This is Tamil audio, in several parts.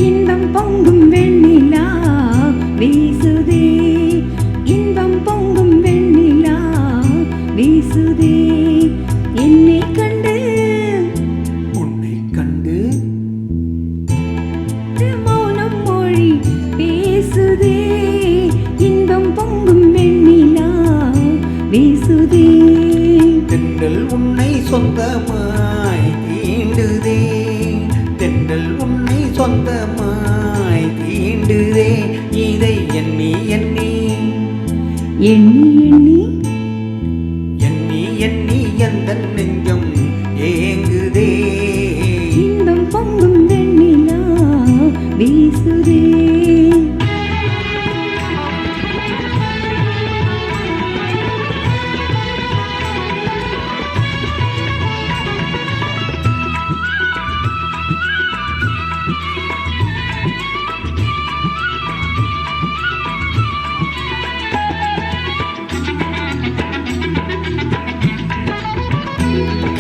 இன்பம் பொங்கும் வெண்ணிலா வீசுதே, இன்பம் பொங்கும் வெண்ணிலா வீசுதே. என்னை கண்டு உன்னை கண்டு மௌனம் மொழி பேசுதே, இன்பம் பொங்கும் வெண்ணிலா வீசுதே. தென்றல் உன்னை சொந்தமாய் தீண்டுதே, தென்றல் உன்னை சொந்தமாய் தீண்டுதே. இதை எண்ணி எண்ணி எண்ணி எண்ணி எண்ணி எண்ணி எந்த நெஞ்சம் ஏங்குதே. இன்பம் பொங்கும் வெண்ணிலா வீசுதே.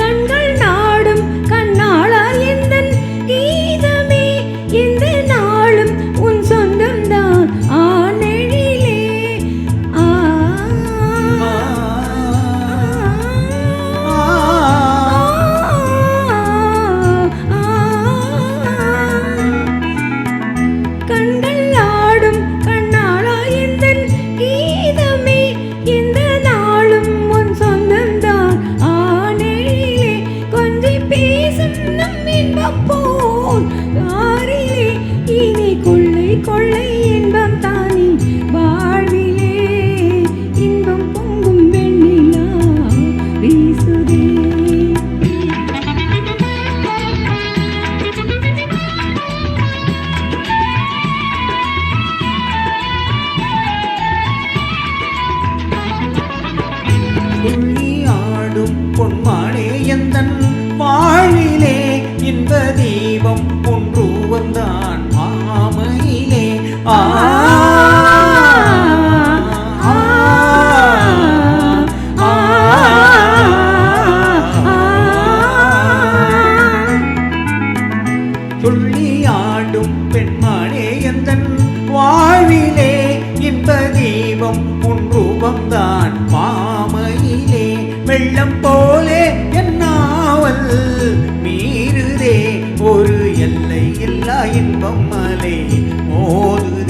கண்கள் நாடும் கண்ணாளா எந்தன் கீதமே, எந்த நாளும் உன் சொந்தம்தான் ஆனெழிலே. ஆ கண்கள் ஆடும் கண்ணாளா எந்தன் கீதமே, எந்த நாளும் உன் சொந்தம்தான் ஆனெழிலே. கொஞ்சி பேசும் நம் இன்பம் போல் யாரிலே, இனி கொள்ளை கொள்ளை இன்பம் தானே வாழ்விலே. இன்பம் பொங்கும் வெண்ணிலா வீசுதே. துள்ளி ஆடும் பொன்மானே எந்தன் வாழ்விலே, இன்ப தீபம் ஒன்று வந்தான் மாமையிலே. ஆ துள்ளி ஆடும் பெண்மானே எந்தன் வாழ்விலே, இன்ப தீபம் ஒன்று வந்தான் மாமையிலே. வெள்ளம் போலே என் நாவல் மீறுதே, ஒரு எல்லை இல்லா இன்பம் மலை மோதுதே.